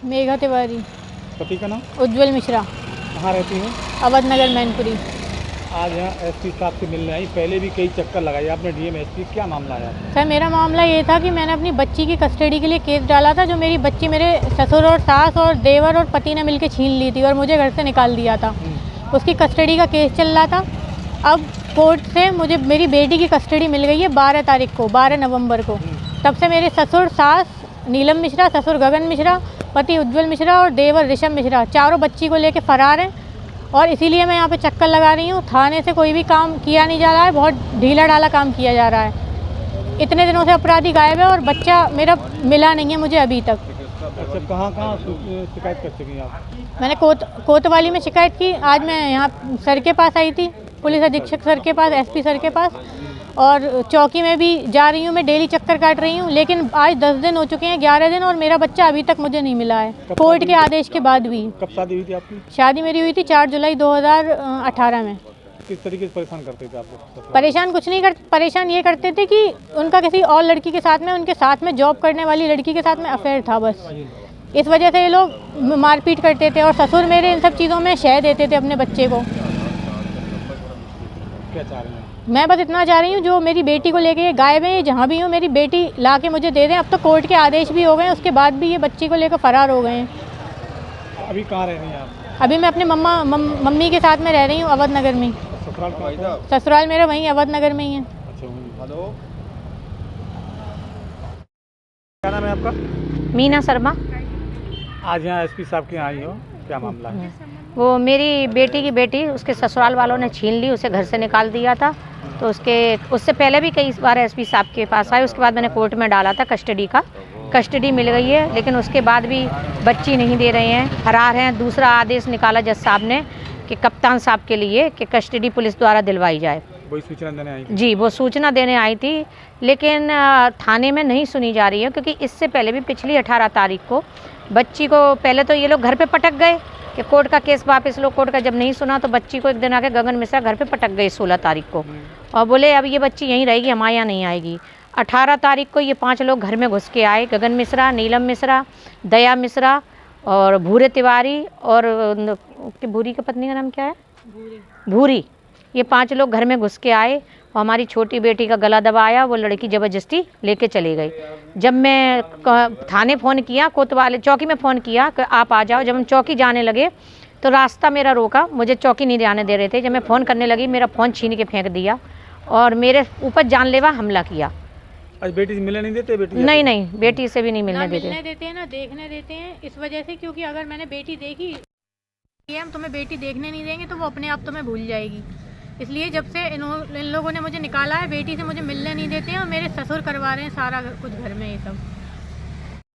मेघा तिवारी। पति का नाम? उज्जवल मिश्रा। कहाँ रहती हैं? अवध नगर मैनपुरी। आज यहाँ एसपी साहब से मिलने आई, पहले भी कई चक्कर लगाए आपने डीएम एसपी, क्या मामला है? सर मेरा मामला ये था कि मैंने अपनी बच्ची की कस्टडी के लिए केस डाला था, जो मेरी बच्ची मेरे ससुर और सास और देवर और पति ने मिलकर छीन ली थी और मुझे घर से निकाल दिया था। उसकी कस्टडी का केस चल रहा था। अब कोर्ट से मुझे मेरी बेटी की कस्टडी मिल गई है 12 तारीख को, 12 नवंबर को। तब से मेरे ससुर, सास नीलम मिश्रा, ससुर गगन मिश्रा, पति उज्जवल मिश्रा और देवर ऋषभ मिश्रा, चारों बच्ची को लेके फरार हैं। और इसीलिए मैं यहाँ पे चक्कर लगा रही हूँ। थाने से कोई भी काम किया नहीं जा रहा है, बहुत ढीला ढाला काम किया जा रहा है। इतने दिनों से अपराधी गायब है और बच्चा मेरा मिला नहीं है मुझे अभी तक। अच्छा, कहाँ शिकायत कर चुकी आप? मैंने कोतवाली में शिकायत की। आज मैं यहाँ सर के पास आई थी, पुलिस अधीक्षक सर के पास, एसपी सर के पास, और चौकी में भी जा रही हूँ। मैं डेली चक्कर काट रही हूँ, लेकिन आज 10 दिन हो चुके हैं, 11 दिन, और मेरा बच्चा अभी तक मुझे नहीं मिला है, कोर्ट के आदेश के बाद भी। कब शादी हुई थी आपकी? शादी मेरी हुई थी 4 जुलाई 2018 में। किस तरीके से परेशान करते थे आप लोग? परेशान कुछ नहीं परेशान ये करते थे कि उनका किसी और लड़की के साथ में, उनके साथ में जॉब करने वाली लड़की के साथ में अफेयर था बस। इस वजह से ये लोग मारपीट करते थे और ससुर मेरे इन सब चीज़ों में शह देते थे अपने बच्चे को। क्या चाह रहे हैं? मैं बस इतना चाह रही हूँ, जो मेरी बेटी को लेके गायब है, जहाँ भी हूँ मेरी बेटी ला के मुझे दे दें। अब तो कोर्ट के आदेश भी हो गए हैं, उसके बाद भी ये बच्ची को लेकर फरार हो गए हैं। अभी कहाँ रह रही हैं आप? अभी मैं अपने मम्मी के साथ में रह रही हूँ, अवध नगर में। ससुराल कहाँ है? ससुराल मेरा वहीं अवध नगर में ही है। अच्छा, हेलो, क्या नाम है आपका? मीना शर्मा। आज यहाँ एसपी साहब के यहाँ आई हो, क्या मामला है? वो मेरी बेटी की बेटी उसके ससुराल वालों ने छीन ली, उसे घर से निकाल दिया था। तो उससे पहले भी कई बार एसपी साहब के पास आए। उसके बाद मैंने कोर्ट में डाला था कस्टडी का। कस्टडी मिल गई है, लेकिन उसके बाद भी बच्ची नहीं दे रहे हैं, फरार हैं। दूसरा आदेश निकाला जज साहब ने कि कप्तान साहब के लिए कि कस्टडी पुलिस द्वारा दिलवाई जाए। वही सूचना देने आई थी? जी, वो सूचना देने आई थी, लेकिन थाने में नहीं सुनी जा रही है, क्योंकि इससे पहले भी पिछली 18 तारीख को बच्ची को, पहले तो ये लोग घर पे पटक गए कि कोर्ट का केस वापस लो। कोर्ट का जब नहीं सुना तो बच्ची को एक दिन आके गगन मिश्रा घर पे पटक गए 16 तारीख को, और बोले अब ये बच्ची यहीं रहेगी, हमारे यहाँ नहीं आएगी। 18 तारीख को ये 5 लोग घर में घुस के आए, गगन मिश्रा, नीलम मिश्रा, दया मिश्रा और भूरे तिवारी, और भूरी की पत्नी का नाम क्या है? भूरी। ये 5 लोग घर में घुस के आए और हमारी छोटी बेटी का गला दबाया। वो लड़की ज़बरदस्ती लेके चली गई। जब मैं थाने फ़ोन किया, कोतवाली चौकी में फ़ोन किया कि आप आ जाओ, जब हम चौकी जाने लगे तो रास्ता मेरा रोका, मुझे चौकी नहीं जाने दे रहे थे। जब मैं फ़ोन करने लगी, मेरा फ़ोन छीन के फेंक दिया और मेरे ऊपर जानलेवा हमला किया। आज बेटी से मिलने नहीं देते? बेटी नहीं, बेटी से भी नहीं मिलने देते। ना देखने देते हैं, इस वजह से, क्योंकि अगर मैंने बेटी देखी, हम तुम्हें बेटी देखने नहीं देंगे तो वो अपने आप तुम्हें भूल जाएगी। इसलिए जब से इन लोगों ने मुझे निकाला है, बेटी से मुझे मिलने नहीं देते हैं और मेरे ससुर करवा रहे हैं सारा कुछ घर में ये सब।